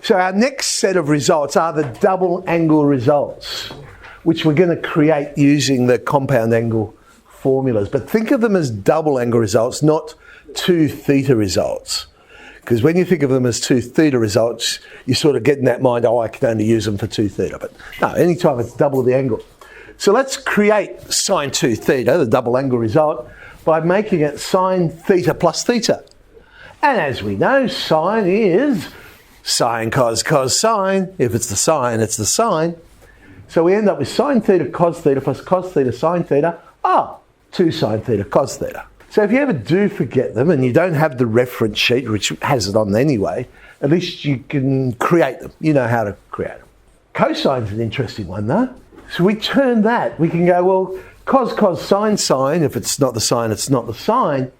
So our next set of results are the double angle results, which we're going to create using the compound angle formulas. But think of them as double angle results, not 2 theta results. Because when you think of them as 2 theta results, you sort of get in that mind, oh, I can only use them for 2 theta. But no, anytime it's double the angle. So let's create sine 2 theta, the double angle result, by making it sine theta plus theta. And as we know, sine is sine cos sine. If it's the sine, it's the sine. So we end up with sine theta cos theta plus cos theta sine theta. 2 sine theta cos theta. So if you ever do forget them and you don't have the reference sheet, which has it on anyway, at least you can create them. You know how to create them. Cosine's an interesting one though. So we turn that. We can go, well, cos sine sine. If it's not the sine, it's not the sine.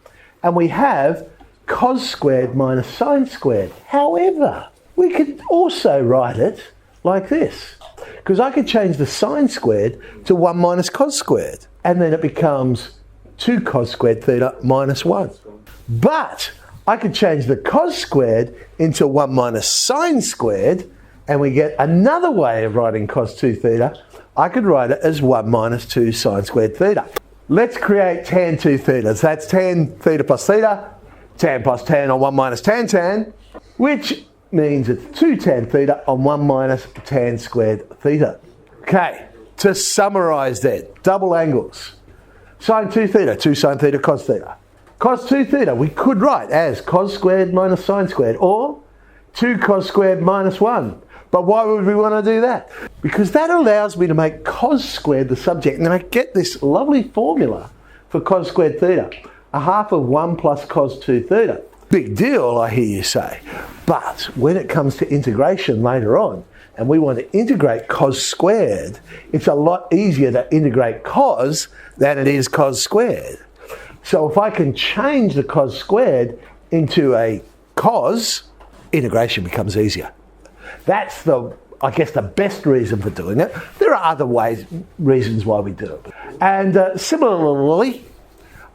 And we have cos squared minus sine squared. However, we could also write it like this. Because I could change the sine squared to 1 minus cos squared. And then it becomes 2 cos squared theta minus 1. But I could change the cos squared into 1 minus sine squared. And we get another way of writing cos 2 theta. I could write it as 1 minus 2 sine squared theta. Let's create tan 2 theta. So that's tan theta plus theta. Tan plus tan on 1 minus tan, which means it's 2 tan theta on 1 minus tan squared theta. Okay, to summarise then, double angles. Sine 2 theta, 2 sine theta cos theta. Cos 2 theta we could write as cos squared minus sine squared, or 2 cos squared minus 1. But why would we want to do that? Because that allows me to make cos squared the subject, and I get this lovely formula for cos squared theta. A half of 1 plus cos 2 theta. Big deal, I hear you say. But when it comes to integration later on, and we want to integrate cos squared, it's a lot easier to integrate cos than it is cos squared. So if I can change the cos squared into a cos, integration becomes easier. That's I guess the best reason for doing it. There are other reasons why we do it. And similarly,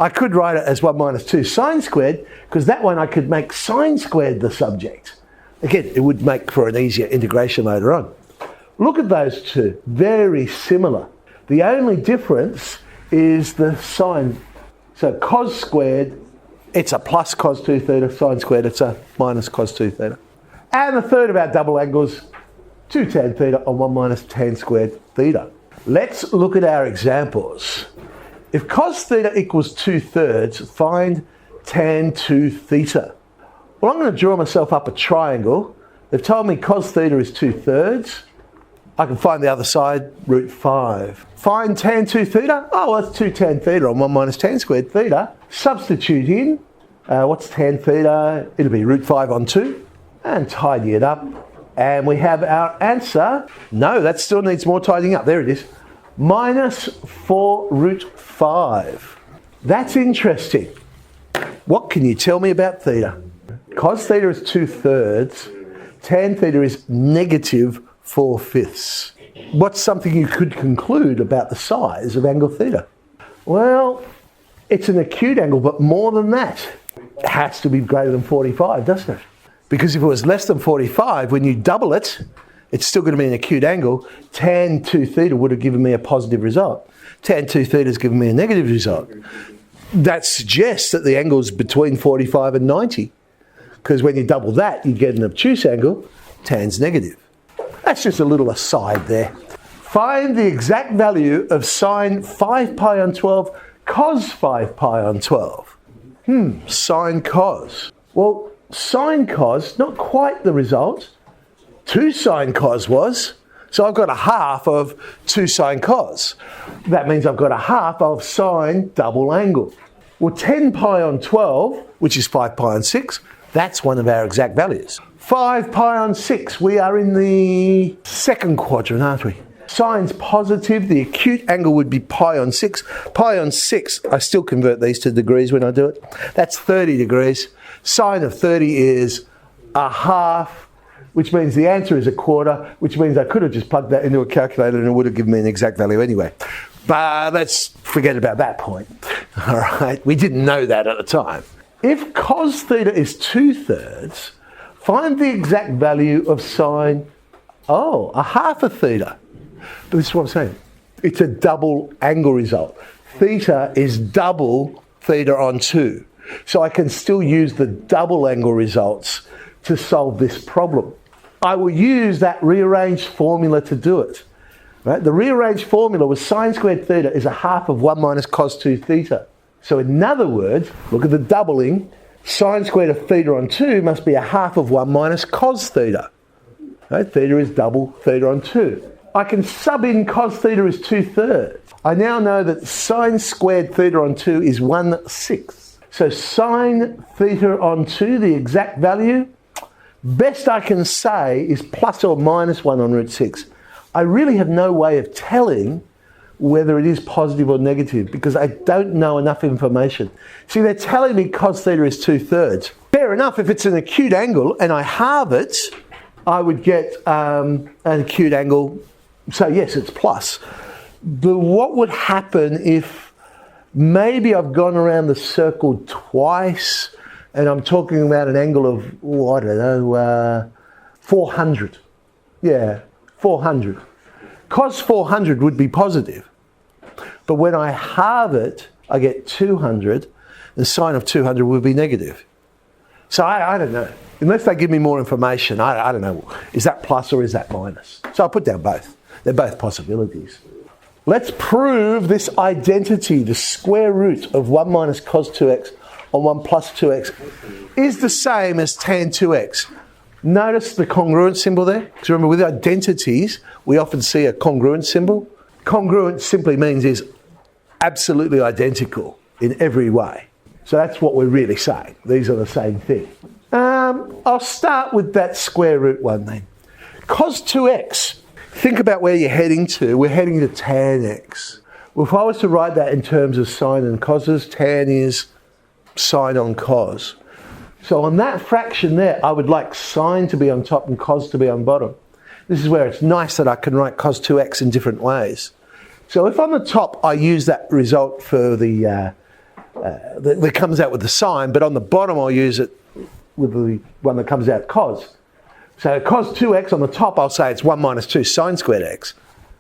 I could write it as 1 minus 2 sine squared, because that one I could make sine squared the subject. Again, it would make for an easier integration later on. Look at those two, very similar. The only difference is the sine. So cos squared, it's a plus cos 2 theta, sine squared, it's a minus cos 2 theta. And the third of our double angles, 2 tan theta on 1 minus tan squared theta. Let's look at our examples. If cos theta equals 2/3, find tan 2 theta. Well, I'm going to draw myself up a triangle. They've told me cos theta is 2/3. I can find the other side, root 5. Find tan 2 theta. Oh, well, that's 2 tan theta on 1 minus tan squared theta. Substitute in. What's tan theta? It'll be root 5 on 2. And tidy it up. And we have our answer. No, that still needs more tidying up. There it is. Minus 4 root 5. That's interesting. What can you tell me about theta? Cos theta is 2/3. Tan theta is negative 4/5. What's something you could conclude about the size of angle theta? Well, it's an acute angle, but more than that. It has to be greater than 45, doesn't it? Because if it was less than 45, when you double it, it's still going to be an acute angle. Tan 2 theta would have given me a positive result. Tan 2 theta has given me a negative result. That suggests that the angle is between 45 and 90. Because when you double that, you get an obtuse angle. Tan's negative. That's just a little aside there. Find the exact value of sine 5 pi on 12 cos 5 pi on 12. Sine cos. Well, sine cos, not quite the result. 2 sine cos was. So I've got a half of 2 sine cos. That means I've got a half of sine double angle. Well, 10 pi on 12, which is 5 pi on 6, that's one of our exact values. 5 pi on 6, we are in the second quadrant, aren't we? Sine's positive, the acute angle would be pi on 6. Pi on 6, I still convert these to degrees when I do it. That's 30 degrees. Sine of 30 is a half, which means the answer is a quarter, which means I could have just plugged that into a calculator and it would have given me an exact value anyway. But let's forget about that point. All right, we didn't know that at the time. If cos theta is 2/3, Find the exact value of sine, a half a theta. But this is what I'm saying. It's a double angle result. Theta is double theta on 2. So I can still use the double angle results to solve this problem. I will use that rearranged formula to do it. Right? The rearranged formula was sine squared theta is a half of 1 minus cos 2 theta. So in other words, look at the doubling. Sine squared of theta on 2 must be a half of 1 minus cos theta. Right? Theta is double theta on 2. I can sub in cos theta is 2/3. I now know that sine squared theta on 2 is 1/6. So sine theta on 2, the exact value, best I can say is plus or minus 1 on root 6. I really have no way of telling whether it is positive or negative because I don't know enough information. See, they're telling me cos theta is 2/3. Fair enough, if it's an acute angle and I halve it, I would get an acute angle. So yes, it's plus. But what would happen if maybe I've gone around the circle twice and I'm talking about an angle of, 400. Yeah, 400. Cos 400 would be positive. But when I halve it, I get 200, and sine of 200 would be negative. So I don't know. Unless they give me more information, I don't know. Is that plus or is that minus? So I'll put down both. They're both possibilities. Let's prove this identity, the square root of 1 minus cos 2x on 1 plus 2x is the same as tan 2x. Notice the congruent symbol there? Because remember, with identities, we often see a congruent symbol. Congruent simply means is absolutely identical in every way. So that's what we're really saying. These are the same thing. I'll start with that square root one then. Cos 2x. Think about where you're heading to. We're heading to tan x. Well, if I was to write that in terms of sine and coses, tan is sine on cos. So on that fraction there, I would like sine to be on top and cos to be on bottom. This is where it's nice that I can write cos 2x in different ways. So if on the top I use that result for that comes out with the sine, but on the bottom I'll use it with the one that comes out cos. So cos 2x on the top, I'll say it's 1 minus 2 sine squared x.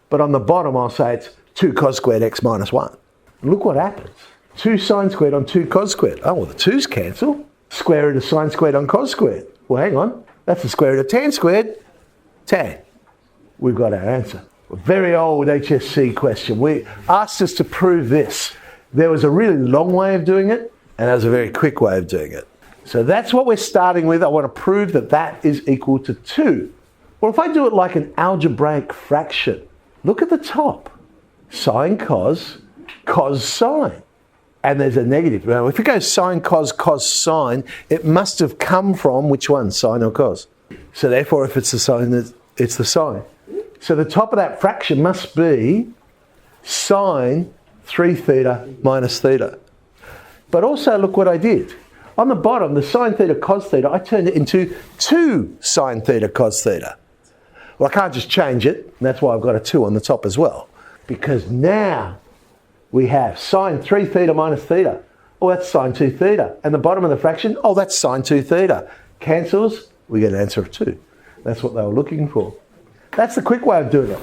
But on the bottom, I'll say it's 2 cos squared x minus 1. And look what happens. 2 sine squared on 2 cos squared. Oh, well, the 2's cancel. Square root of sine squared on cos squared. Well, hang on. That's the square root of tan squared. Tan. We've got our answer. A very old HSC question. We asked us to prove this. There was a really long way of doing it, and there was a very quick way of doing it. So that's what we're starting with. I want to prove that that is equal to 2. Well, if I do it like an algebraic fraction, look at the top. Sine cos, cos sine. And there's a negative. Now, if it goes sine cos, cos sine, it must have come from which one, sine or cos? So therefore, if it's the sine, it's the sine. So the top of that fraction must be sine 3 theta minus theta. But also look what I did. On the bottom, the sine theta cos theta, I turned it into 2 sine theta cos theta. Well, I can't just change it, and that's why I've got a 2 on the top as well. Because now we have sine 3 theta minus theta. Oh, that's sine 2 theta. And the bottom of the fraction, oh, that's sine 2 theta. Cancels, we get an answer of 2. That's what they were looking for. That's the quick way of doing it.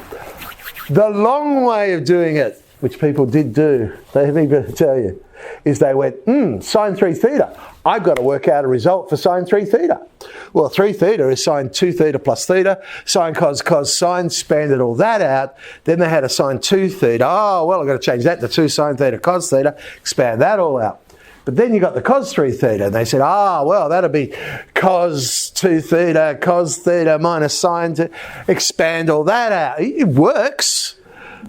The long way of doing it, which people did do, let me tell you, is they went, sine 3 theta. I've got to work out a result for sine 3 theta. Well, 3 theta is sine 2 theta plus theta. Sine cos, cos sine, expanded all that out. Then they had a sine 2 theta. Oh, well, I've got to change that to 2 sine theta cos theta. Expand that all out. But then you got the cos 3 theta. And they said, well, that'll be cos 2 theta, cos theta minus sine to expand all that out. It works.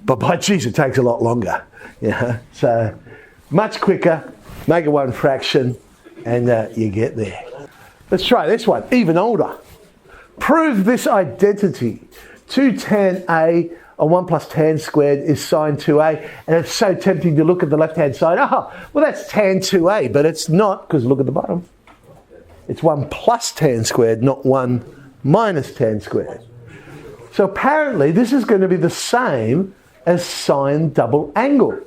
But by geez, it takes a lot longer. Yeah. So much quicker, make it one fraction, and you get there. Let's try this one, even older. Prove this identity. 2 tan A on 1 plus tan squared is sine 2A. And it's so tempting to look at the left-hand side. Oh, well, that's tan 2A, but it's not, because look at the bottom. It's 1 plus tan squared, not 1 minus tan squared. So apparently, this is going to be the same as sine double angle.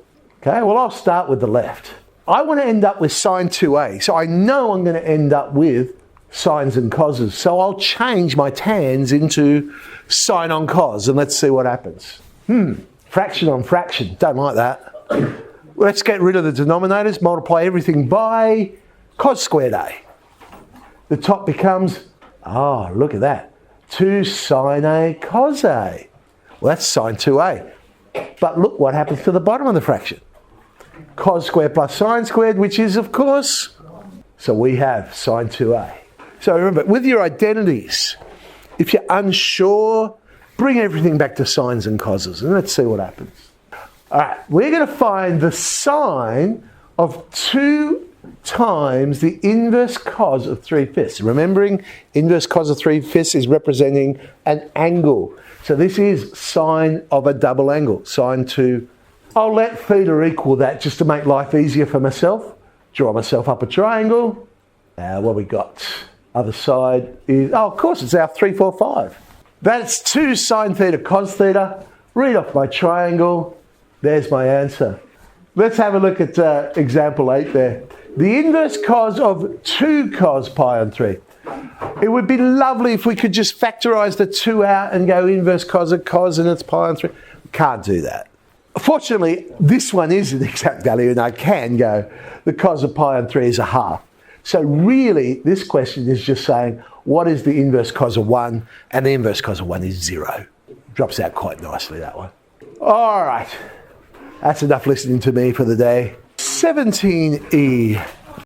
Okay, well, I'll start with the left. I want to end up with sine 2A. So I know I'm going to end up with sines and coses. So I'll change my tans into sine on cos, and let's see what happens. Fraction on fraction, don't like that. Let's get rid of the denominators, multiply everything by cos squared a. The top becomes, oh, look at that, 2 sine a cos a. Well, that's sine 2a. But look what happens to the bottom of the fraction. Cos squared plus sine squared, which is, of course, so we have sine 2a. So remember, with your identities, if you're unsure, bring everything back to sines and coses, and let's see what happens. All right, we're going to find the sine of 2 times the inverse cos of 3/5. Remembering, inverse cos of 3/5 is representing an angle. So this is sine of a double angle, sine 2. I'll let theta equal that just to make life easier for myself. Draw myself up a triangle. Now what we got? Other side is, oh, of course, it's our 3, 4, 5. That's 2 sine theta cos theta. Read off my triangle. There's my answer. Let's have a look at example 8 there. The inverse cos of 2 cos pi on 3. It would be lovely if we could just factorise the 2 out and go inverse cos of cos and it's pi on 3. We can't do that. Fortunately, this one is an exact value and I can go, the cos of pi on 3 is a half. So really, this question is just saying, what is the inverse cos of 1? And the inverse cos of 1 is 0. Drops out quite nicely, that one. All right. That's enough listening to me for the day. 17E.